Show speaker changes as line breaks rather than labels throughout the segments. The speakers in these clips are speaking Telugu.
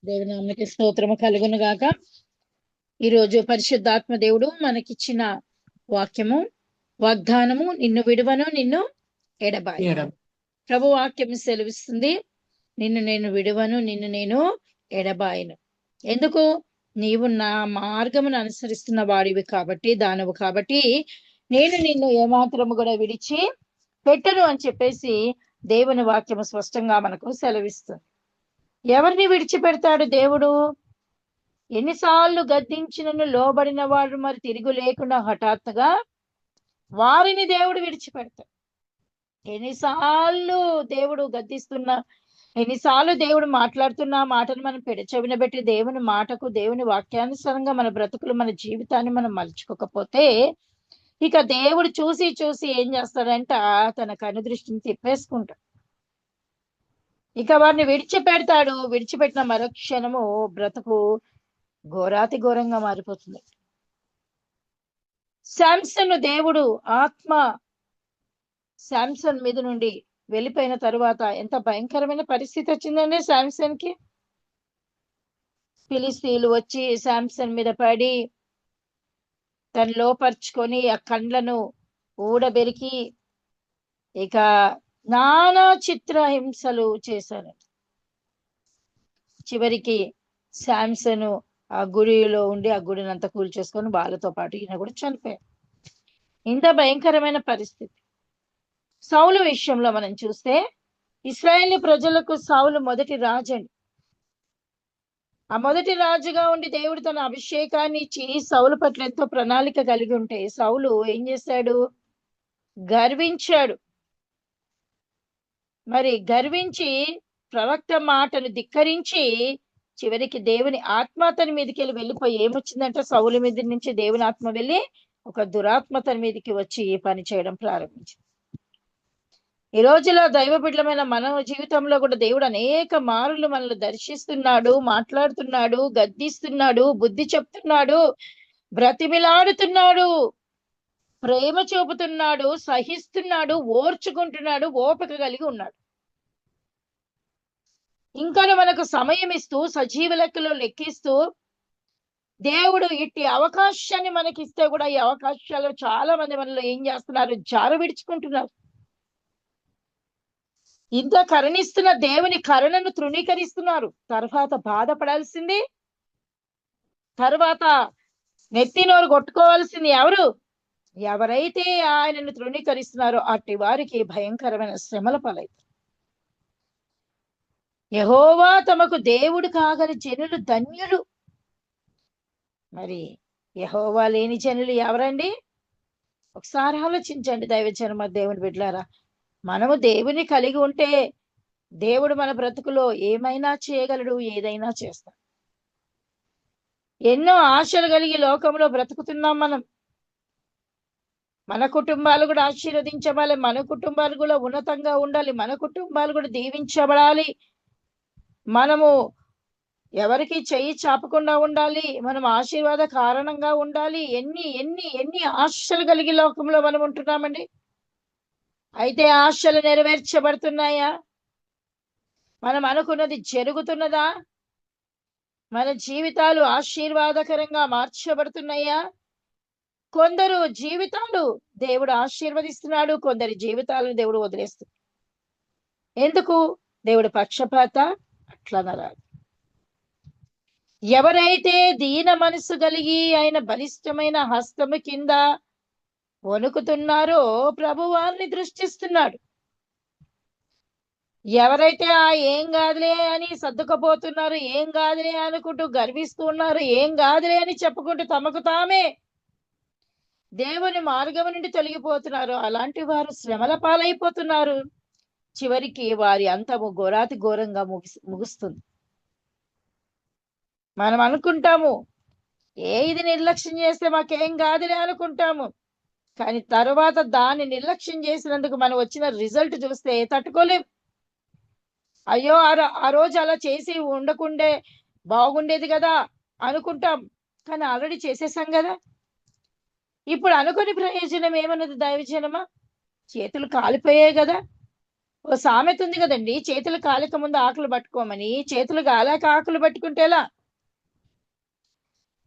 దేవుని నామమునకి స్తోత్రము కలుగును గాక. ఈరోజు పరిశుద్ధాత్మ దేవుడు మనకిచ్చిన వాక్యము, వాగ్దానము, నిన్ను విడువను, నిన్ను ఎడబాయి. ప్రభు వాక్యం సెలవిస్తుంది, నిన్ను నేను విడువను, నిన్ను నేను ఎడబాయను. ఎందుకు? నీవు నా మార్గమును అనుసరిస్తున్న వాడివి కాబట్టి, దానవు కాబట్టి నేను నిన్ను ఏమాత్రము కూడా విడిచి పెట్టను అని చెప్పేసి దేవుని వాక్యము స్పష్టంగా మనకు సెలవిస్తుంది. ఎవరిని విడిచిపెడతాడు దేవుడు? ఎన్నిసార్లు గద్దించినను లోబడిన వాడు మరి తిరుగు లేకుండా హఠాత్తుగా వారిని దేవుడు విడిచిపెడతాడు. ఎన్నిసార్లు దేవుడు గద్దిస్తున్నా, ఎన్నిసార్లు దేవుడు మాట్లాడుతున్నా మాటను మనం పెడచెవిన పెట్టి దేవుని మాటకు, దేవుని వాక్యానుసారంగా మన బ్రతుకులు, మన జీవితాన్ని మనం మలుచుకోకపోతే ఇక దేవుడు చూసి చూసి ఏం చేస్తాడంట, తన కనుదృష్టిని తిప్పేసుకుంటాడు. ఇక వారిని విడిచిపెడతాడు. విడిచిపెట్టిన మరుక్షణము బ్రతుకు ఘోరాతి ఘోరంగా మారిపోతుంది. శాంసన్ దేవుడు ఆత్మ శాంసన్ మీద నుండి వెళ్ళిపోయిన తరువాత ఎంత భయంకరమైన పరిస్థితి వచ్చిందండి శాంసన్ కి. ఫిలిస్తీన్లు వచ్చి శాంసన్ మీద పడి తను లోపరుచుకొని ఆ కండ్లను ఊడబెరికి ఇక నానా చిత్రహింసలు చేశారు. చివరికి శాంసన్ ఆ గుడిలో ఉండి ఆ గుడిని అంతా కూల్చేసుకొని వాళ్ళతో పాటు ఈయన కూడా చనిపోయారు. ఇంత భయంకరమైన పరిస్థితి. సౌలు విషయంలో మనం చూస్తే, ఇశ్రాయేలు ప్రజలకు సౌలు మొదటి రాజండి. ఆ మొదటి రాజుగా ఉండి దేవుడు తన అభిషేకాన్ని ఇచ్చి సౌలు పట్ల ఎంతో ప్రణాళిక కలిగి ఉంటే సౌలు ఏం చేశాడు? గర్వించాడు. మరి గర్వించి ప్రవక్త మాటను ధిక్కరించి చివరికి దేవుని ఆత్మ తన మీదకి వెళ్ళిపోయి ఏమొచ్చిందంటే, సౌలు మీద నుంచి దేవుని ఆత్మ వెళ్ళి ఒక దురాత్మ తన మీదకి వచ్చి ఈ పని చేయడం ప్రారంభించింది. ఈ రోజులో దైవ బిడ్డలమైన మన జీవితంలో కూడా దేవుడు అనేక మారులు మనల్ని దర్శిస్తున్నాడు, మాట్లాడుతున్నాడు, గద్దిస్తున్నాడు, బుద్ధి చెప్తున్నాడు, బ్రతిమిలాడుతున్నాడు, ప్రేమ చూపుతున్నాడు, సహిస్తున్నాడు, ఓర్చుకుంటున్నాడు, ఓపిక కలిగి ఉన్నాడు. ఇంకా మనకు సమయం ఇస్తూ సజీవ లెక్కలో లెక్కిస్తూ దేవుడు ఇట్టి అవకాశాన్ని మనకి ఇస్తే కూడా ఈ అవకాశాలు చాలా మంది మనలో ఏం చేస్తున్నారు? జార విడుచుకుంటున్నారు. ఇంత కరుణిస్తున్న దేవుని కరుణను తృణీకరిస్తున్నారు. తర్వాత బాధపడాల్సింది, తర్వాత నెత్తి నోరు కొట్టుకోవాల్సింది ఎవరు? ఎవరైతే ఆయనను తృణీకరిస్తున్నారో అట్టి వారికి భయంకరమైన శ్రమల పాలైతారు. యెహోవా తమకు దేవుడు కాగల జనులు ధన్యులు. మరి యెహోవా లేని జనులు ఎవరండి? ఒకసారి ఆలోచించండి దైవజనమ, దేవుని బిడ్డలారా. మనము దేవుని కలిగి ఉంటే దేవుడు మన బ్రతుకులో ఏమైనా చేయగలడు, ఏదైనా చేస్తాడు. ఎన్నో ఆశలు కలిగి లోకంలో బ్రతుకుతున్నాం మనం. మన కుటుంబాలు కూడా ఆశీర్వదించబడాలి, మన కుటుంబాలు కూడా ఉన్నతంగా ఉండాలి, మన కుటుంబాలు కూడా దీవించబడాలి. మనము ఎవరికి చెయ్యి చాపకుండా ఉండాలి, మనం ఆశీర్వాద కారణంగా ఉండాలి. ఎన్ని ఎన్ని ఎన్ని ఆశలు కలిగి లోకంలో మనం ఉంటున్నామండి. అయితే ఆశలు నెరవేర్చబడుతున్నాయా? మనం అనుకున్నది జరుగుతున్నదా? మన జీవితాలు ఆశీర్వాదకరంగా మార్చబడుతున్నాయా? కొందరు జీవితాలు దేవుడు ఆశీర్వదిస్తున్నాడు, కొందరి జీవితాలను దేవుడు వదిలేస్తున్నాడు. ఎందుకు? దేవుడు పక్షపాత అట్లనరాదు. ఎవరైతే దీన మనసు కలిగి ఆయన బలిష్టమైన హస్తము కింద వణుకుతున్నారో ప్రభు వారిని దృష్టిస్తున్నాడు. ఎవరైతే ఏం కాదులే అని సర్దుకపోతున్నారు, ఏం కాదులే అనుకుంటూ గర్విస్తూ ఉన్నారు, ఏం కాదులే అని చెప్పుకుంటూ తమకు తామే దేవుని మార్గం నుండి తొలగిపోతున్నారు, అలాంటి వారు శ్రమల పాలైపోతున్నారు. చివరికి వారి అంతము ఘోరాతి ఘోరంగా ముగుస్తుంది. మనం అనుకుంటాము, ఇది నిర్లక్ష్యం చేస్తే మాకేం కాదులే అనుకుంటాము. కానీ తర్వాత దాన్ని నిర్లక్ష్యం చేసినందుకు మనం వచ్చిన రిజల్ట్ చూస్తే తట్టుకోలేం. అయ్యో ఆ రోజు అలా చేసి ఉండకుండే బాగుండేది కదా అనుకుంటాం. కానీ ఆల్రెడీ చేసేసాం కదా. ఇప్పుడు అనుకుని ప్రయోజనం ఏమన్నది దైవజనమా? చేతులు కాలిపోయాయి కదా. ఓ సామెత ఉంది కదండి, చేతులు కాలక ముందు ఆకులు పట్టుకోమని. చేతులు కాలాక ఆకులు పట్టుకుంటే ఎలా?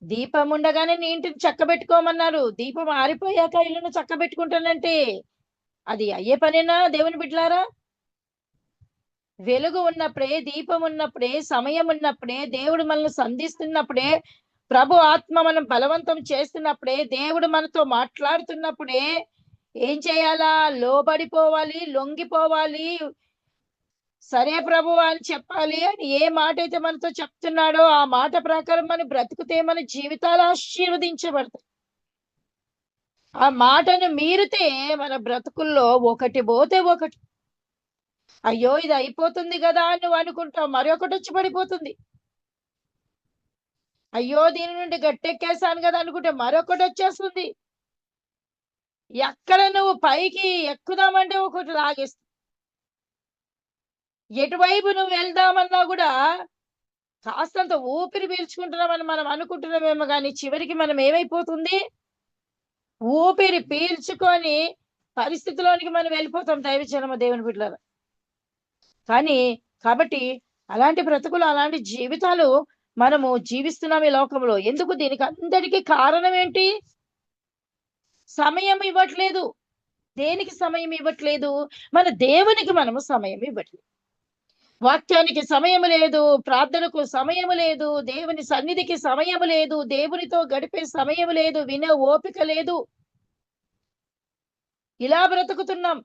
దీపం ఉండగానే నీ ఇంటిని చక్కబెట్టుకోమన్నారు. దీపం ఆరిపోయాక ఇల్లును చక్కబెట్టుకుంటానంటే అది అయ్యే పనేనా దేవుని బిడ్డలారా? వెలుగు ఉన్నప్పుడే, దీపం ఉన్నప్పుడే, సమయం ఉన్నప్పుడే, దేవుడు మనల్ని సంధిస్తున్నప్పుడే, ప్రభు ఆత్మ మనం బలవంతం చేస్తున్నప్పుడే, దేవుడు మనతో మాట్లాడుతున్నప్పుడే ఏం చేయాలా? లోబడిపోవాలి, లొంగిపోవాలి. సరే ప్రభు అని చెప్పాలి అని ఏ మాట అయితే మనతో చెప్తున్నాడో ఆ మాట ప్రకారం మనం బ్రతుకుతే మన జీవితాలు ఆశీర్వదించబడతాయి. ఆ మాటను మీరితే మన బ్రతుకుల్లో ఒకటి పోతే ఒకటి. అయ్యో ఇది అయిపోతుంది కదా అని నువ్వు అనుకుంటావు, మరొకటి వచ్చి పడిపోతుంది. అయ్యో దీని నుండి గట్టెక్కేసాను కదా అనుకుంటే మరొకటి వచ్చేస్తుంది. ఎక్కడ నువ్వు పైకి ఎక్కుదామంటే ఒకటి లాగేస్తుంది. ఎటువైపు నువ్వు వెళ్దామన్నా కూడా కాస్తంత ఊపిరి పీల్చుకుంటున్నామని మనం అనుకుంటున్నామేమో, కానీ చివరికి మనం ఏమైపోతుంది? ఊపిరి పీల్చుకొని పరిస్థితిలోనికి మనం వెళ్ళిపోతాం దైవజనమ దేవుని బిడ్డలారా. కాబట్టి అలాంటి బ్రతుకులు, అలాంటి జీవితాలు మనము జీవిస్తున్నాం ఈ లోకంలో. ఎందుకు? దీనికి అందరికీ కారణం ఏంటి? సమయం ఇవ్వట్లేదు. దేనికి సమయం ఇవ్వట్లేదు? మన దేవునికి మనము సమయం ఇవ్వట్లేదు. వాక్యానికి సమయం లేదు, ప్రార్థనకు సమయం లేదు, దేవుని సన్నిధికి సమయం లేదు, దేవునితో గడిపే సమయం లేదు, వినే ఓపిక లేదు. ఇలా బ్రతుకుతున్నాం.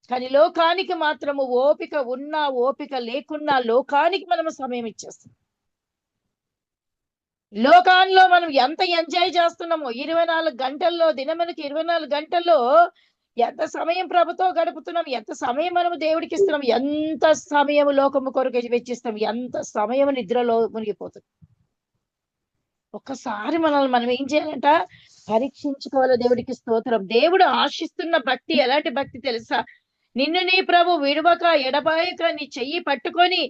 కానీ లోకానికి మాత్రము ఓపిక ఉన్నా ఓపిక లేకున్నా లోకానికి మనము సమయం ఇచ్చేస్తాం. లోకాల్లో మనం ఎంత ఎంజాయ్ చేస్తున్నామో 24 గంటల్లో, దినమునికి 24 గంటల్లో ఎంత సమయం ప్రభుతో గడుపుతున్నాం, ఎంత సమయం మనము దేవుడికి ఇస్తున్నాం, ఎంత సమయం లోకము కొరకు వెచ్చిస్తాం, ఎంత సమయం నిద్రలో మునిగిపోతుంది. ఒక్కసారి మనల్ని మనం ఏం చేయాలంట? పరీక్షించుకోవాలి. దేవుడికి స్తోత్రం. దేవుడు ఆశిస్తున్న భక్తి ఎలాంటి భక్తి తెలుసా? నిన్ను నీ ప్రభు విడువక ఎడబాయక నీ చెయ్యి పట్టుకొని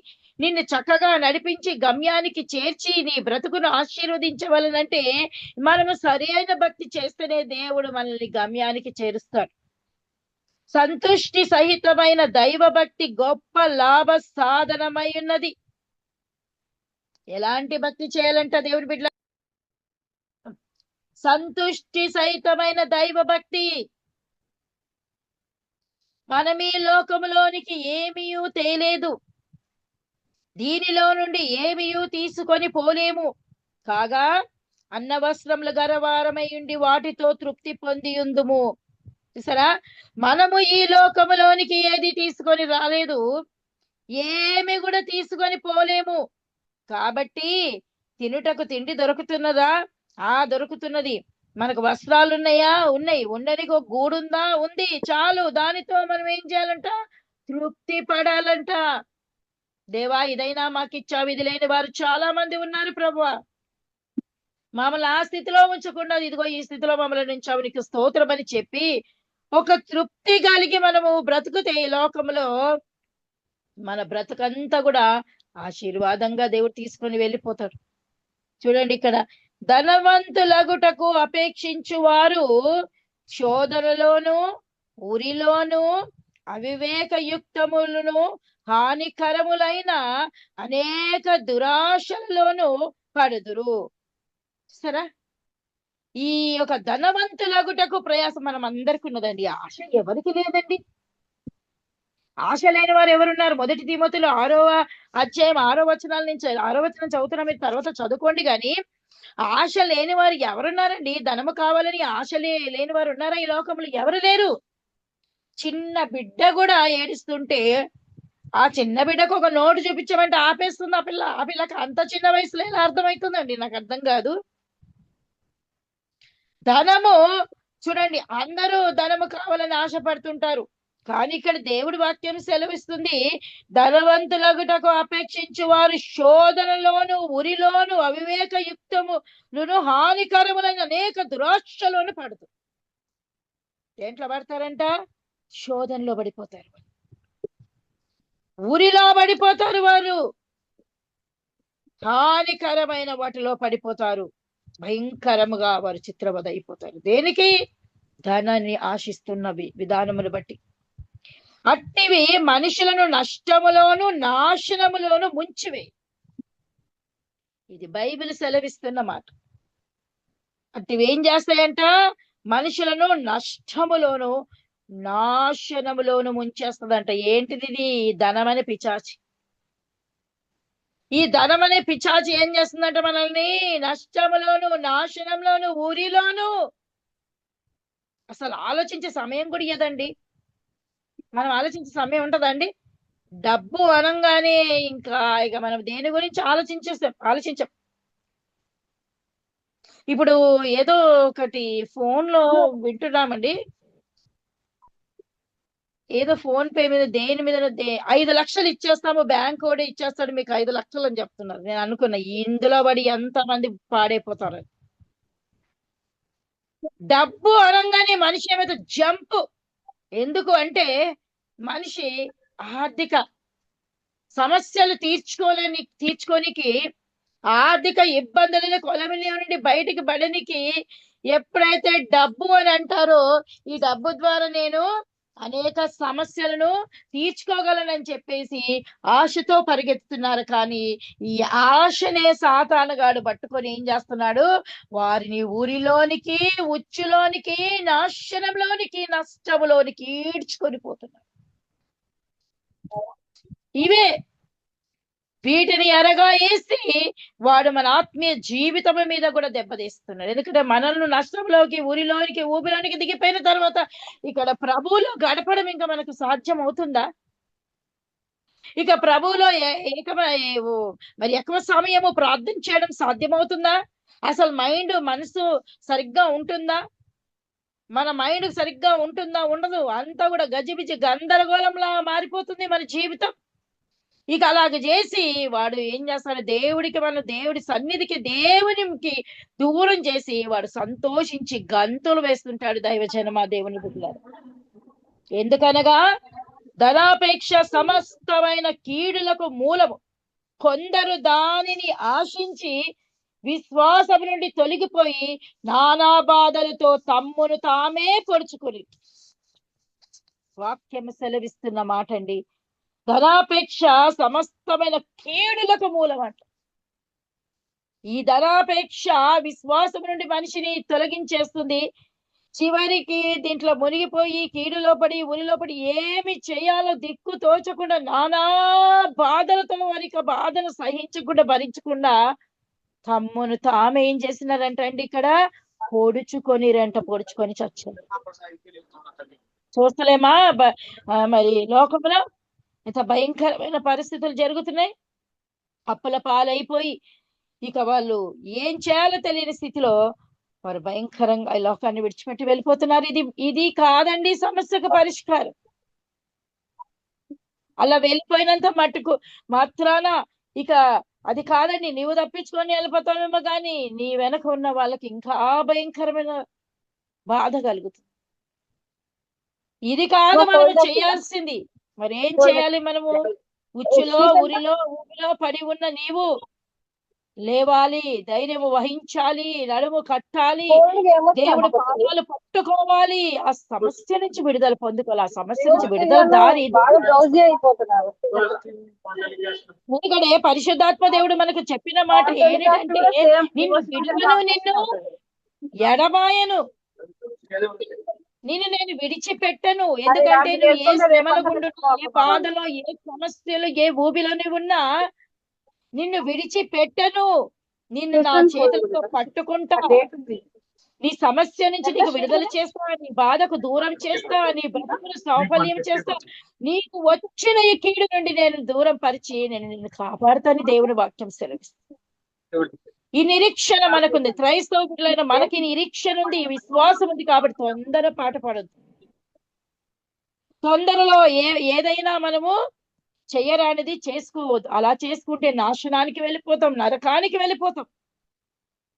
నిన్ను చక్కగా నడిపించి గమ్యానికి చేర్చి నీ బ్రతుకును ఆశీర్వదించవలనంటే మనము సరైన భక్తి చేస్తేనే దేవుడు మనల్ని గమ్యానికి చేరుస్తాడు. సంతుష్టి సహితమైన దైవ భక్తి గొప్ప లాభ సాధనమై ఉన్నది. ఎలాంటి భక్తి చేయాలంట దేవుడి బిడ్డ? సంతుష్టి సహితమైన దైవ భక్తి. మనం ఈ లోకములోనికి ఏమీ తేలేదు, దీనిలో నుండి ఏమీ తీసుకొని పోలేము. కాగా అన్న వస్త్రములు గరవారమై ఉండి వాటితో తృప్తి పొంది ఉందుము. చూసారా? మనము ఈ లోకములోనికి ఏది తీసుకొని రాలేదు, ఏమి కూడా తీసుకొని పోలేము. కాబట్టి తినుటకు తిండి దొరుకుతున్నదా? దొరుకుతున్నది. మనకు వస్త్రాలు ఉన్నాయా? ఉన్నాయి. ఉండడానికి ఒక గూడుందా? ఉంది. చాలు. దానితో మనం ఏం చేయాలంట? తృప్తి పడాలంట. దేవా ఇదైనా మాకిచ్చావు, ఇది లేని వారు చాలా మంది ఉన్నారు ప్రభువా. మమ్మల్ని ఆ స్థితిలో ఉంచకుండా ఇదిగో ఈ స్థితిలో మమ్మల్ని ఉంచావు, నీకు స్తోత్రం అని చెప్పి ఒక తృప్తి కలిగి మనము బ్రతుకుతే ఈ లోకంలో మన బ్రతుకంతా కూడా ఆశీర్వాదంగా దేవుడు తీసుకొని వెళ్ళిపోతాడు. చూడండి ఇక్కడ, ధనవంతులగుటకు అపేక్షించు వారు శోధనలోను, ఉరిలోను, అవివేకయుక్తములను, హానికరములైన అనేక దురాశల్లోనూ పడుదురు. సరే, ఈ యొక్క ధనవంతులగుటకు ప్రయాసం మనం అందరికి ఉన్నదండి. ఆశ ఎవరికి లేదండి? ఆశ లేని వారు ఎవరున్నారు? 1 తిమోతిలో 6వ అధ్యాయం 6వ వచనాల నుంచి 6వ వచనం చదువుతున్నా, మీరు తర్వాత చదువుకోండి. కానీ ఆశ లేని వారు ఎవరున్నారండి? ధనము కావాలని ఆశ లేని వారు ఉన్నారా ఈ లోకంలో? ఎవరు లేరు. చిన్న బిడ్డ కూడా ఏడుస్తుంటే ఆ చిన్న బిడ్డకు ఒక నోటు చూపించమంటే ఆపేస్తుంది ఆ పిల్లకి. అంత చిన్న వయసులో ఎలా అర్థమవుతుందండి? నాకు అర్థం కాదు. ధనము చూడండి, అందరూ ధనము కావాలని ఆశపడుతుంటారు. కానీ ఇక్కడ దేవుడి వాక్యం సెలవిస్తుంది, ధనవంతులగుటకు అపేక్షించు వారు శోధనలోను, ఉరిలోను, అవివేకయుక్తములను, హానికరములైన అనేక దురాశలోను పడుతుంది. దేంట్లో పడతారంట? శోధనలో పడిపోతారు, ఉరిలో పడిపోతారు, వారు హానికరమైన వాటిలో పడిపోతారు, భయంకరముగా వారు చిత్రవద అయిపోతారు. దేనికి? ధనాన్ని ఆశిస్తున్న విధానమును బట్టి. అట్టివి మనుషులను నష్టములోను నాశనములోను ముంచివేయి. ఇది బైబిల్ సెలవిస్తున్న మాట. అట్టివి ఏం చేస్తాయంట? మనుషులను నష్టములోను నాశనములోను ముంచేస్తుందంట. ఏంటిది? ఇది ధనమనే పిచాచి. ఈ ధనమనే పిచాచి ఏం చేస్తుందంట? మనల్ని నష్టములోను నాశనంలోను ఊరిలోను. అసలు ఆలోచించే సమయం కూడా ఇయ్యదండి. మనం ఆలోచించే సమయం ఉంటదండి? డబ్బు అనగానే ఇక మనం దేని గురించి ఆలోచించాం. ఇప్పుడు ఏదో ఒకటి ఫోన్ లో వింటున్నామండి. ఏదో ఫోన్ పే మీద దేని మీద 5 లక్షలు ఇచ్చేస్తాము, బ్యాంక్ కూడా ఇచ్చేస్తాడు మీకు 5 లక్షలు అని చెప్తున్నారు. నేను అనుకున్నా ఇందులో పడి ఎంత మంది పాడైపోతారు. డబ్బు అనగానే మనిషి ఏమైతే జంప్. ఎందుకు అంటే మనిషి ఆర్థిక సమస్యలు తీర్చుకోనికి ఆర్థిక ఇబ్బందులను కొలమిలో నుండి బయటికి పడనికి ఎప్పుడైతే డబ్బు అని అంటారో, ఈ డబ్బు ద్వారా నేను అనేక సమస్యలను తీర్చుకోగలనని చెప్పేసి ఆశతో పరిగెత్తుతున్నారు. కానీ ఈ ఆశనే సాతానుగాడు పట్టుకొని ఏం చేస్తున్నాడు? వారిని ఊరిలోనికి, ఉచ్చులోనికి, నాశనంలోనికి, నష్టములోనికి ఈడ్చుకొని పోతున్నాడు. ఇవే వీటిని ఎరగా వేసి వాడు మన ఆత్మీయ జీవితం మీద కూడా దెబ్బతీస్తున్నాడు. ఎందుకంటే మనల్ని నష్టంలోకి, ఊరిలోనికి, ఊపిలోనికి దిగిపోయిన తర్వాత ఇక్కడ ప్రభువులో గడపడం ఇంకా మనకు సాధ్యం అవుతుందా? ఇక ప్రభువులో మరి ఎక్కువ సమయము ప్రార్థన చేయడం సాధ్యమవుతుందా? అసలు మనసు సరిగ్గా ఉంటుందా? మన మైండ్ సరిగ్గా ఉంటుందా? ఉండదు. అంతా కూడా గజిబిజి గందరగోళంలా మారిపోతుంది మన జీవితం. ఇక అలాగ చేసి వాడు ఏం చేస్తాడు? దేవుడి సన్నిధికి, దేవునికి దూరం చేసి వాడు సంతోషించి గంతులు వేస్తుంటాడు. దైవజనమా, దేవుని బిడ్డలారా, ఎందుకనగా ధనాపేక్ష సమస్తమైన కీడులకు మూలము. కొందరు దానిని ఆశించి విశ్వాసం నుండి తొలగిపోయి నానా బాధలతో తమ్మును తామే పొడుచుకుని. వాక్యం సెలవిస్తున్న మాట అండి. ధనాపేక్ష సమస్తమైన కీడులకు మూలం అంట. ఈ ధనాపేక్ష విశ్వాసం నుండి మనిషిని తొలగించేస్తుంది. చివరికి దీంట్లో మునిగిపోయి కీడులో పడి, ఉరిలో పడి ఏమి చేయాలో దిక్కు తోచకుండా నానా బాధలతో వారికి బాధను సహించకుండా, భరించకుండా తమ్మును తాము ఏం చేసినారంటండి? ఇక్కడ పొడుచుకొని చచ్చారు. చూస్తలేమా మరి లోకంలో ఇంత భయంకరమైన పరిస్థితులు జరుగుతున్నాయి. అప్పుల పాలైపోయి ఇక వాళ్ళు ఏం చేయాలో తెలియని స్థితిలో వారు భయంకరంగా ఈ లోకాన్ని విడిచిపెట్టి వెళ్ళిపోతున్నారు. ఇది కాదండి సమస్యకు పరిష్కారం. అలా వెళ్ళిపోయినంత మట్టుకు మాత్రాన ఇక అది కాదండి, నీవు తప్పించుకొని వెళ్ళిపోతావేమో, కానీ నీ వెనక ఉన్న వాళ్ళకి ఇంకా భయంకరమైన బాధ కలుగుతుంది. ఇది కాదు మనము చేయాల్సింది. మరి ఏం చేయాలి మనము? ఉచ్చులో, ఉరిలో, ఊపిలో పడి ఉన్న నీవు లేవాలి, ధైర్యము వహించాలి, నడుము కట్టాలి, దేవుడి పాదాలు పట్టుకోవాలి, ఆ సమస్య నుంచి విడుదల పొందుకోవాలి. ఆ సమస్య నుంచి విడుదల దారి ఎందుకంటే పరిశుద్ధాత్మ దేవుడు మనకు చెప్పిన మాట ఏంటంటే, నిన్ను ఎడబాయను, నేను విడిచిపెట్టను. ఎందుకంటే నువ్వు ఏ శ్రమల గుండా, ఏ బాధలో, ఏ సమస్యలు, ఏ ఊబిలో నువ్వు ఉన్నా నిన్ను విడిచిపెట్టను. నిన్ను నా చేతులతో పట్టుకుంటా, నీ సమస్య నుంచి నీకు విడుదల చేస్తా, నీ బాధకు దూరం చేస్తా, నీ బ్రతుకును సౌఫల్యం చేస్తా, నీకు వచ్చిన ఈ కీడు నుండి నేను దూరం పరిచి నేను నిన్ను కాపాడుతాను. దేవుని వాక్యం సెలవిస్తుంది. ఈ నిరీక్షణ మనకుంది. క్రైస్తవ బిడ్డలైన మనకి నిరీక్షణ ఉంది, విశ్వాసం ఉంది. కాబట్టి తొందర పాట పాడొద్దు. తొందరలో ఏదైనా మనము చెయ్యరానిది చేసుకోవద్దు. అలా చేసుకుంటే నాశనానికి వెళ్ళిపోతాం, నరకానికి వెళ్ళిపోతాం,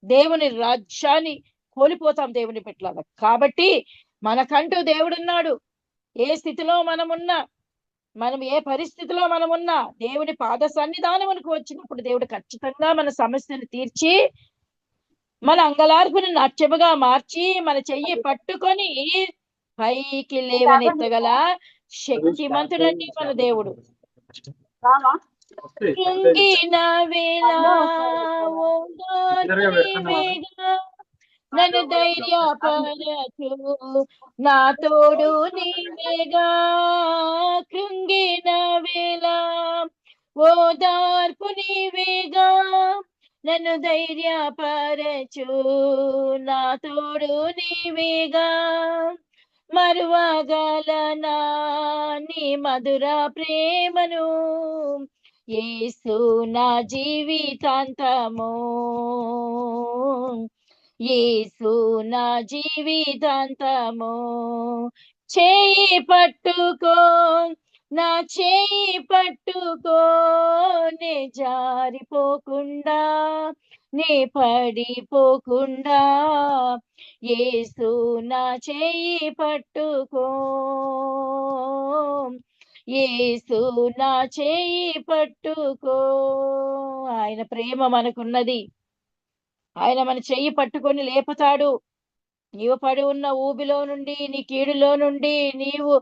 దేవుని రాజ్యాన్ని కోల్పోతాం దేవుని పెట్టాల. కాబట్టి మనకంటూ దేవుడున్నాడు. ఏ స్థితిలో మనం ఏ పరిస్థితిలో మనమున్నా దేవుని పాద సన్నిధానమునకు వచ్చినప్పుడు దేవుడు ఖచ్చితంగా మన సమస్యను తీర్చి మన అంగలార్పుని నాట్యముగా మార్చి మన చెయ్యి పట్టుకొని పైకి లేవనెత్తగల శక్తిమంతుడండి మన దేవుడు. కృంగిన వేళ నన్ను ధైర్యపరచు, నా తోడు నీవేగా. కృంగిన వేళ ఓదార్పు నీవేగా, నన్ను ధైర్యపరచు, నా తోడు నీవేగా. మరువగలనా నీ మధుర ప్రేమను, యేసు నా జీవితాంతము, యేసు నా జీవితాంతము. చేయి పట్టుకో, నా చేయి పట్టుకో, నే జారిపోకుండా, నే పడిపోకుండా, యేసు నా చేయి పట్టుకో, యేసు నా చేయి పట్టుకో. ఆయన ప్రేమ మనకున్నది. ఆయన మన చెయ్యి పట్టుకొని లేపుతాడు. నీవు పడి ఉన్న ఊబిలో నుండి, నీ కీడులో నుండి, నీవు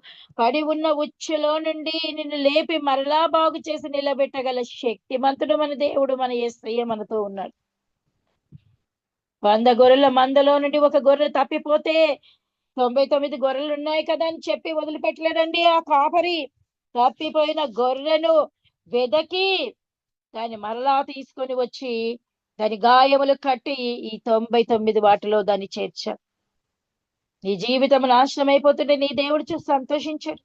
పడి ఉన్న ఉచ్చులో నుండి నిన్ను లేపి మరలా బాగు చేసి నిలబెట్టగల శక్తిమంతుడు మన దేవుడు, మన యేసయ్య మనతో ఉన్నాడు. 100 గొర్రెల మందలో నుండి ఒక గొర్రె తప్పిపోతే 99 గొర్రెలు ఉన్నాయి కదా అని చెప్పి వదిలిపెట్టలేదండి ఆ కాపరి. తప్పిపోయిన గొర్రెను వెదకి దాన్ని మరలా తీసుకొని వచ్చి దాని గాయములు కట్టి ఈ 99 వాటిలో దాన్ని చేర్చాడు. నీ జీవితం నాశనం అయిపోతుంటే నీ దేవుడు చూసి సంతోషించాడు.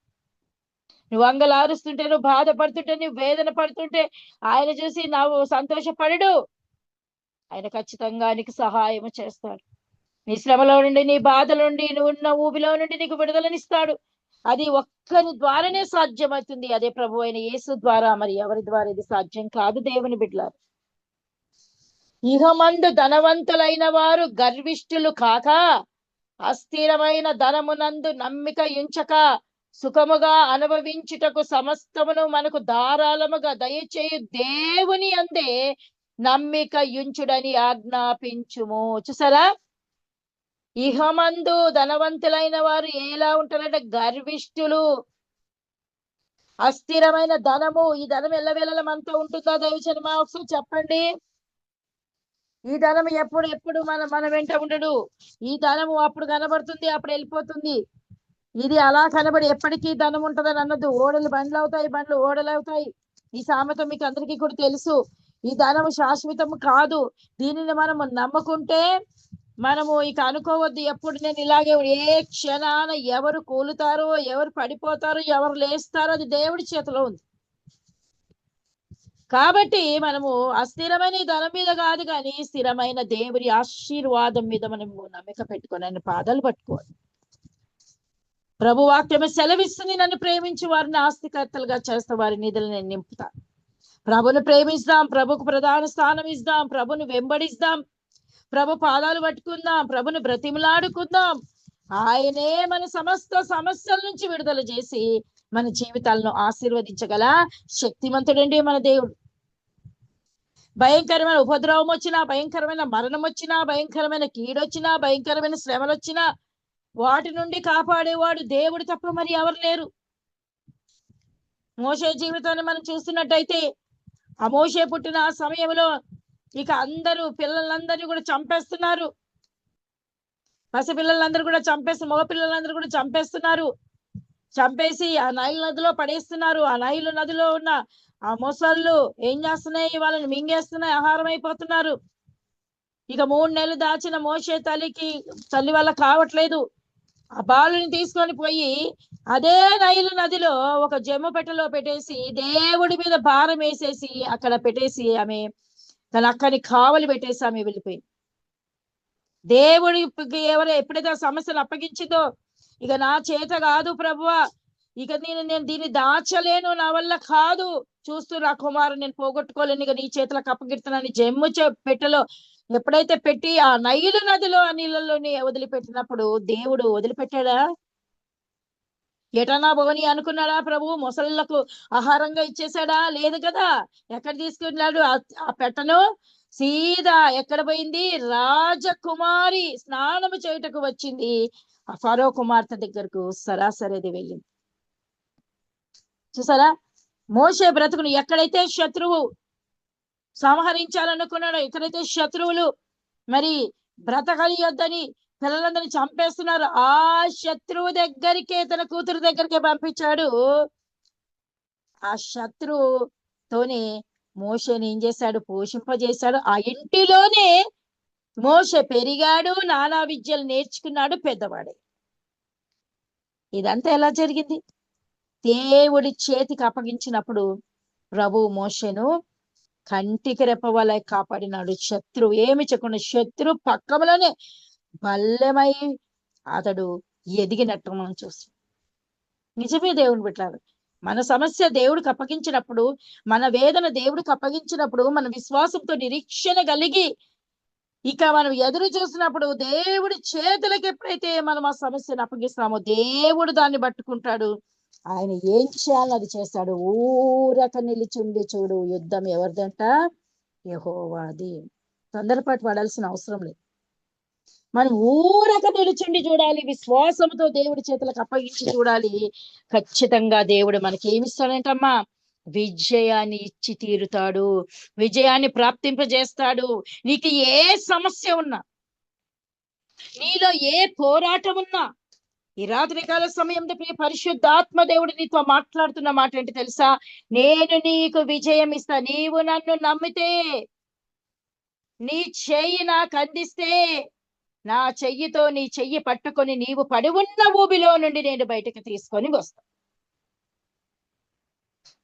నువ్వు అంగలారుస్తుంటే, నువ్వు బాధపడుతుంటే, నువ్వు వేదన పడుతుంటే ఆయన చూసి నువ్వు సంతోషపడడు. ఆయన ఖచ్చితంగా నీకు సహాయం చేస్తాడు. నీ శ్రమలో నుండి, నీ బాధల నుండి, నువ్వు ఉన్న ఊబిలో నుండి నీకు విడుదలనిస్తాడు. అది ఒక్కరి ద్వారానే సాధ్యమవుతుంది. అదే ప్రభు అయిన యేసు ద్వారా. మరి ఎవరి ద్వారా ఇది సాధ్యం కాదు దేవుని బిడ్డలారు. ఇహమందు ధనవంతులైన వారు గర్విష్ఠులు కాక, అస్థిరమైన ధనమునందు నమ్మిక ఉంచక, సుఖముగా అనుభవించుటకు సమస్తమును మనకు ధారాళముగా దయచేయు దేవుని అందే నమ్మిక ఉంచుడని ఆజ్ఞాపించుము. చూసారా, ఇహమందు ధనవంతులైన వారు ఎలా ఉంటారంటే గర్విష్ఠులు. అస్థిరమైన ధనము, ఈ ధనం ఎల్లవేళలా మనతో ఉంటుందా దైవజనమా? ఒకసారి చెప్పండి. ఈ ధనం ఎప్పుడు మన వెంట ఉండడు. ఈ ధనము అప్పుడు కనబడుతుంది, అప్పుడు వెళ్ళిపోతుంది. ఇది అలా కనబడి ఎప్పటికీ ధనం ఉంటుందని అన్నది. ఓడలు బండ్లు అవుతాయి, బండ్లు ఓడలు అవుతాయి. ఈ సామెత మీకు అందరికీ కూడా తెలుసు. ఈ ధనము శాశ్వతము కాదు. దీనిని మనము నమ్ముకుంటే మనము ఇక అనుకోవద్దు ఎప్పుడు నేను ఇలాగే, ఏ క్షణాన ఎవరు కూలుతారో, ఎవరు పడిపోతారో, ఎవరు లేస్తారో అది దేవుడి చేతిలో ఉంది. కాబట్టి మనము అస్థిరమైన ధనం మీద కాదు, కానీ స్థిరమైన దేవుడి ఆశీర్వాదం మీద మనము నమ్మిక పెట్టుకొని ఆయన పాదాలు పట్టుకోవాలి. ప్రభు వాక్యమే సెలవిస్తుంది, నన్ను ప్రేమించి వారిని ఆస్తికర్తలుగా చేస్తా, వారి నిధులు నేను నింపుతా. ప్రభును ప్రేమిస్తాం, ప్రభుకు ప్రధాన స్థానం ఇద్దాం, ప్రభును వెంబడిస్తాం, ప్రభు పాదాలు పట్టుకుందాం, ప్రభును బ్రతిమలాడుకుందాం. ఆయనే మన సమస్త సమస్యల నుంచి విడుదల చేసి మన జీవితాలను ఆశీర్వదించగల శక్తిమంతుడండి మన దేవుడు. భయంకరమైన ఉపద్రవం వచ్చినా, భయంకరమైన మరణం వచ్చినా, భయంకరమైన కీడొచ్చినా, భయంకరమైన శ్రమలు వచ్చినా వాటి నుండి కాపాడేవాడు దేవుడు తప్ప మరి ఎవరు లేరు. మోషే జీవితాన్ని మనం చూస్తున్నట్టయితే, ఆ మోషే పుట్టిన ఆ సమయంలో ఇక అందరూ పిల్లలందరినీ కూడా చంపేస్తున్నారు. పసిపిల్లలందరూ కూడా చంపేసి, మగ పిల్లలందరూ కూడా చంపేస్తున్నారు. చంపేసి ఆ నైలు నదిలో పడేస్తున్నారు. ఆ నైలు నదిలో ఉన్న ఆ మొసళ్ళు ఏం చేస్తున్నాయి, వాళ్ళని మింగేస్తున్నాయి, ఆహారం అయిపోతున్నారు. ఇక 3 నెలలు దాచిన మోషే తల్లి వల్ల కావట్లేదు. ఆ బాలుని తీసుకొని పోయి అదే నైలు నదిలో ఒక జమ్మ పెట్టెలో పెట్టేసి దేవుడి మీద భారం వేసేసి అక్కడ పెట్టేసి ఆమె తన అక్కని కావలి పెట్టేసి ఆమె వెళ్ళిపోయింది. దేవుడికి ఎప్పుడైతే ఆ సమస్యను అప్పగించిందో, ఇక నా చేత కాదు ప్రభువా, ఇక నేను దీన్ని దాచలేను, నా వల్ల కాదు, చూస్తూ నా కుమారు నేను పోగొట్టుకోలేను, ఇక నీ చేతులకు అప్పగిస్తున్నాను జమ్ము పెట్టెలో ఎప్పుడైతే పెట్టి ఆ నైలు నదిలో ఆ నీళ్ళలోని వదిలిపెట్టినప్పుడు దేవుడు వదిలిపెట్టాడా? ఎటనా భవని అనుకున్నాడా ప్రభు? మొసళ్ళకు ఆహారంగా ఇచ్చేసాడా? లేదు కదా. ఎక్కడ తీసుకెళ్ళాడు ఆ పెట్టను? సీదా ఎక్కడ పోయింది? రాజకుమారి స్నానము చేయుటకు వచ్చింది ఆ ఫరో కుమార్తె దగ్గరకు సరాసరి వెళ్ళింది. చూసారా, మోషే బ్రతుకును ఎక్కడైతే శత్రువు సంహరించాలనుకున్నాడో, ఎక్కడైతే శత్రువులు మరి బ్రతకలియొద్దని పిల్లలందరినీ చంపేస్తున్నారు, ఆ శత్రువు దగ్గరికే, తన కూతురు దగ్గరికే పంపించాడు. ఆ శత్రువుతోనే మోషేని ఏం చేశాడు? పోషింపజేశాడు. ఆ ఇంటిలోనే మోషే పెరిగాడు, నానా విద్యలు నేర్చుకున్నాడు, పెద్దవాడే. ఇదంతా ఎలా జరిగింది? దేవుడి చేతికి అప్పగించినప్పుడు ప్రభు మోషేను కంటికి రెప్పవలే కాపాడినాడు. శత్రువు ఏమి చెప్పకుండా, శత్రు పక్కలోనే బల్లెమై అతడు ఎదిగినట్టు మనం చూస్తాం. నిజమే దేవుని బిడ్డలారా, మన సమస్య దేవుడికి అప్పగించినప్పుడు, మన వేదన దేవుడికి అప్పగించినప్పుడు, మన విశ్వాసంతో నిరీక్షణ కలిగి ఇక మనం ఎదురు చూసినప్పుడు, దేవుడి చేతులకి ఎప్పుడైతే మనం ఆ సమస్యను అప్పగిస్తామో దేవుడు దాన్ని పట్టుకుంటాడు. ఆయన ఏం చేయాలో అది చేస్తాడు. ఊరక నిలిచుండి చూడు, యుద్ధం ఎవరిదంట? యెహోవాది. తొందరపాటు పడాల్సిన అవసరం లేదు. మనం ఊరక నిలుచుండి చూడాలి, విశ్వాసంతో దేవుడి చేతులకు అప్పగించి చూడాలి. ఖచ్చితంగా దేవుడు మనకి ఏమిస్తాడంటమ్మా? విజయాన్ని ఇచ్చి తీరుతాడు, విజయాన్ని ప్రాప్తింపజేస్తాడు. నీకు ఏ సమస్య ఉన్నా, నీలో ఏ పోరాటం ఉన్నా, ఈ రాత్రికాల సమయంలో పరిశుద్ధాత్మ దేవుడు నీతో మాట్లాడుతున్న మాట ఏంటి తెలుసా? నేను నీకు విజయం ఇస్తా. నీవు నన్ను నమ్మితే, నీ చెయ్యి నాకు అందిస్తే, నా చెయ్యితో నీ చెయ్యి పట్టుకొని నీవు పడి ఉన్న ఊబిలో నుండి నేను బయటకు తీసుకొని వస్తా.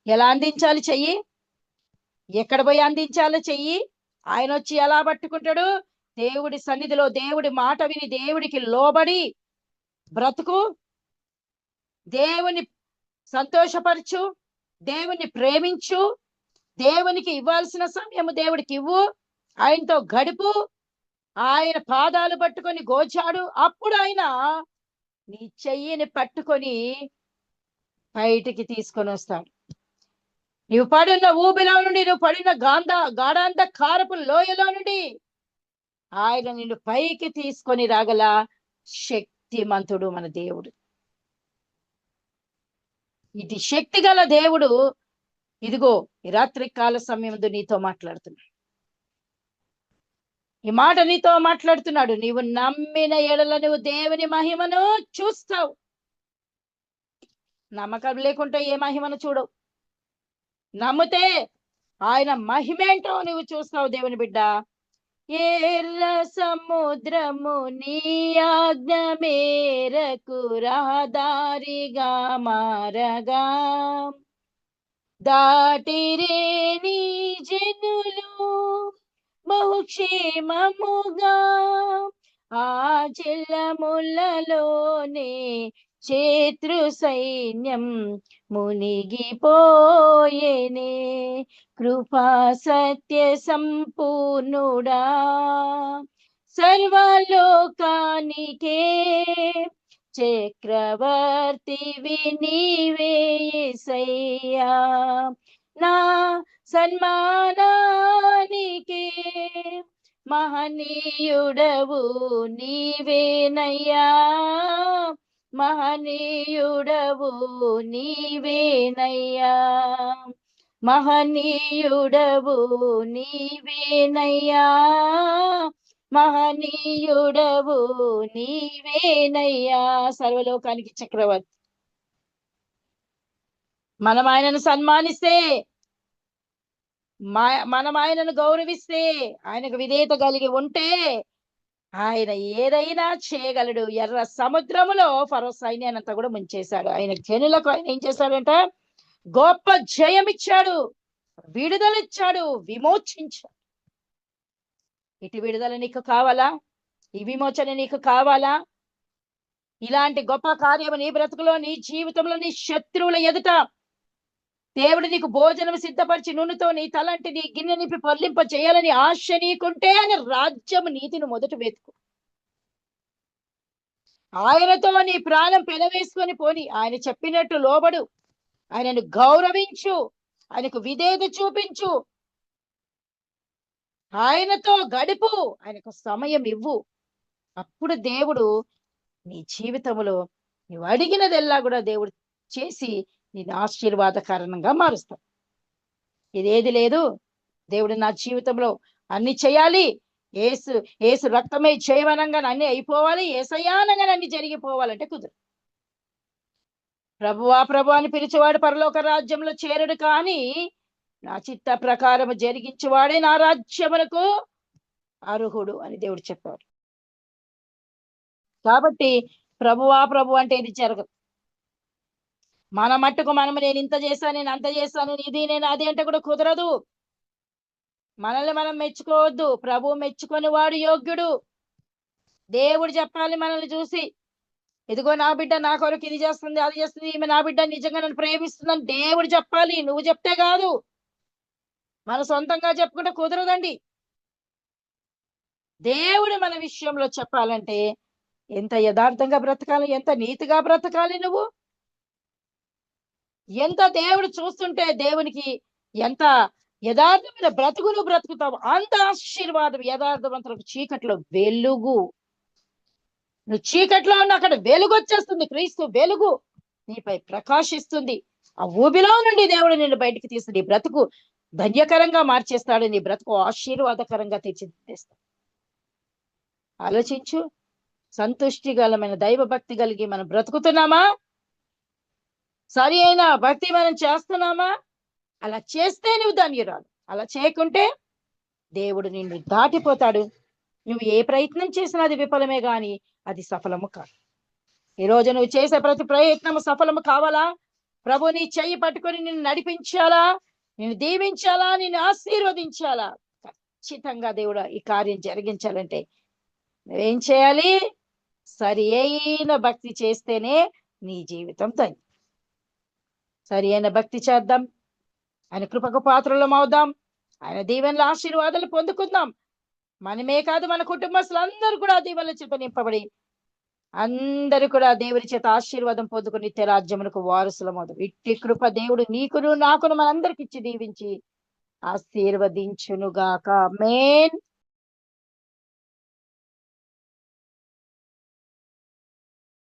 ఎలా అందించాలి చెయ్యి? ఎక్కడ పోయి అందించాలో చెయ్యి? ఆయన వచ్చి ఎలా పట్టుకుంటాడు? దేవుడి సన్నిధిలో దేవుడి మాట విని, దేవుడికి లోబడి బ్రతుకు, దేవుని సంతోషపరచు, దేవుని ప్రేమించు, దేవునికి ఇవ్వాల్సిన సమయం దేవుడికి ఇవ్వు, ఆయనతో గడుపు, ఆయన పాదాలు పట్టుకొని గోచాడు. అప్పుడు ఆయన నీ చెయ్యిని పట్టుకొని బయటికి తీసుకొని వస్తాడు. నువ్వు పడిన ఊబిలో నుండి, నువ్వు పడిన గాఢాంధ కారపు లోయలో నుండి ఆయన నిన్ను పైకి తీసుకొని రాగల శక్తిమంతుడు మన దేవుడు. ఇది శక్తి గల దేవుడు. ఇదిగో ఈ రాత్రి కాల సమయంలో నీతో మాట్లాడుతున్నాడు. ఈ మాట నీతో మాట్లాడుతున్నాడు. నీవు నమ్మిన ఎడల నువ్వు దేవుని మహిమను చూస్తావు. నమ్మకం లేకుంటే ఏ మహిమను చూడవు. నమ్మితే ఆయన మహిమేంటో నువ్వు చూస్తావు. దేవుని బిడ్డ, ఎర్ర సముద్రము నీ ఆజ్ఞ మేరకు రహదారిగా మారగా, దాటిరే నీ జనులు బహుక్షేమముగా, ఆ జలములలోనే శత్రు సైన్యం మునిగిపోయేనే. కృపా సత్య సంపూర్ణుడా, సర్వలోకానికే చక్రవర్తివి నీవే యేసయ్యా. నా సన్మానానికే మహనీయుడవు నీవేనయ్యా, మహనీయుడవు నీవేనయ్యా, మహనీయుడవు నీవేనయ్యా, మహనీయుడవు నీవేనయ్యా. సర్వలోకానికి చక్రవర్తి. మనం ఆయనను సన్మానిస్తే, మనం ఆయనను గౌరవిస్తే, ఆయనకు విధేయత కలిగి ఉంటే ఆయన ఏదైనా చేయగలడు. ఎర్ర సముద్రములో ఫరో సైన్యానంతా కూడా ముంచేశాడు. ఆయన జనులకు ఆయన ఏం చేశాడంట? గొప్ప జయం ఇచ్చాడు, విడుదల ఇచ్చాడు, విమోచించాడు. ఇటు విడుదల నీకు కావాలా? ఈ విమోచన నీకు కావాలా? ఇలాంటి గొప్ప కార్యము నీ బ్రతుకులో, నీ జీవితంలో, నీ శత్రువుల ఎదుట దేవుడు నీకు భోజనం సిద్ధపరిచి నూనెతో నీ తలంటి నీ గిన్నె నింపి పొర్లింప చేయాలని ఆశ నీకుంటే ఆయన రాజ్యము నీతిని మొదట వెతుకు. ఆయనతో నీ ప్రాణం పెనవేసుకొని పోని. ఆయన చెప్పినట్టు లోబడు, ఆయనను గౌరవించు, ఆయనకు విధేయత చూపించు, ఆయనతో గడుపు, ఆయనకు సమయం ఇవ్వు. అప్పుడు దేవుడు నీ జీవితంలో నువ్వు అడిగినదెల్లా కూడా దేవుడు చేసి నేను ఆశీర్వాద కారణంగా మారుస్తాను. ఇదేది లేదు, దేవుడు నా జీవితంలో అన్ని చేయాలి, ఏసు ఏసు రక్తమే చేయవనంగా అన్ని అయిపోవాలి, ఏసయానంగా అన్ని జరిగిపోవాలంటే కుదరదు. ప్రభువా ప్రభు అని పిలిచేవాడు పరలోక రాజ్యంలో చేరడు, కానీ నా చిత్త ప్రకారం జరిగించేవాడే నా రాజ్యమునకు అర్హుడు అని దేవుడు చెప్పాడు. కాబట్టి ప్రభువా ప్రభు అంటే ఇది జరగదు. మన మట్టుకు మనము నేను ఇంత చేశాను, నేను అంత చేశాను, ఇది నేను అది అంటే కూడా కుదరదు. మనల్ని మనం మెచ్చుకోవద్దు. ప్రభు మెచ్చుకొని వాడు యోగ్యుడు. దేవుడు చెప్పాలి మనల్ని చూసి, ఇదిగో నా బిడ్డ నా కొరకు ఇది చేస్తుంది, అది చేస్తుంది, ఈమె నా బిడ్డ నిజంగా నన్ను ప్రేమిస్తుందని దేవుడు చెప్పాలి. నువ్వు చెప్తే కాదు. మన సొంతంగా చెప్పుకుంటే కుదరదండి. దేవుడు మన విషయంలో చెప్పాలంటే ఎంత యథార్థంగా బ్రతకాలి, ఎంత నీతిగా బ్రతకాలి, నువ్వు ఎంత దేవుడు చూస్తుంటే దేవునికి ఎంత యథార్థమైన బ్రతుకులు బ్రతుకుతావు, అంత ఆశీర్వాదం. యథార్థవంతులకు చీకట్లో వెలుగు. నువ్వు చీకట్లో ఉన్న అక్కడ వెలుగు వచ్చేస్తుంది. క్రీస్తు వెలుగు నీపై ప్రకాశిస్తుంది. ఆ ఊబిలో నుండి దేవుడు నిన్ను బయటికి తీసి నీ బ్రతుకు ధన్యకరంగా మార్చేస్తాడు. నీ బ్రతుకు ఆశీర్వాదకరంగా తీర్చిదిద్దేస్తాడు. ఆలోచించు. సంతుష్టిగలమైన దైవ భక్తి కలిగి మనం బ్రతుకుతున్నామా? సరి అయిన భక్తి మనం చేస్తున్నామా? అలా చేస్తే నువ్వు ధన్యురాలు. అలా చేయకుంటే దేవుడు నిన్ను దాటిపోతాడు. నువ్వు ఏ ప్రయత్నం చేసినా అది విఫలమే గాని అది సఫలము కాదు. ఈరోజు నువ్వు చేసే ప్రతి ప్రయత్నము సఫలము కావాలా? ప్రభు నీ చెయ్యి పట్టుకొని నిన్ను నడిపించాలా, నిన్ను దీవించాలా, నిన్ను ఆశీర్వదించాలా? ఖచ్చితంగా దేవుడు ఈ కార్యం జరిగించాలంటే నువ్వేం చేయాలి? సరి అయిన భక్తి చేస్తేనే నీ జీవితం ధన్యం. సరి అయిన భక్తి చేద్దాం. ఆయన కృపకు పాత్రలం అవుదాం. ఆయన దీవెనల ఆశీర్వాదాలు పొందుకుందాం. మనమే కాదు, మన కుటుంబస్తులు అందరూ కూడా దీవెనల చేత నింపబడి అందరూ కూడా దేవుని చేత ఆశీర్వాదం పొందుకుని నిత్య రాజ్యమునకు వారసులమవుదాం. ఇట్టి కృప దేవుడు నీకును నాకును మనందరికి ఇచ్చి దీవించి ఆశీర్వదించునుగాక. ఆమేన్.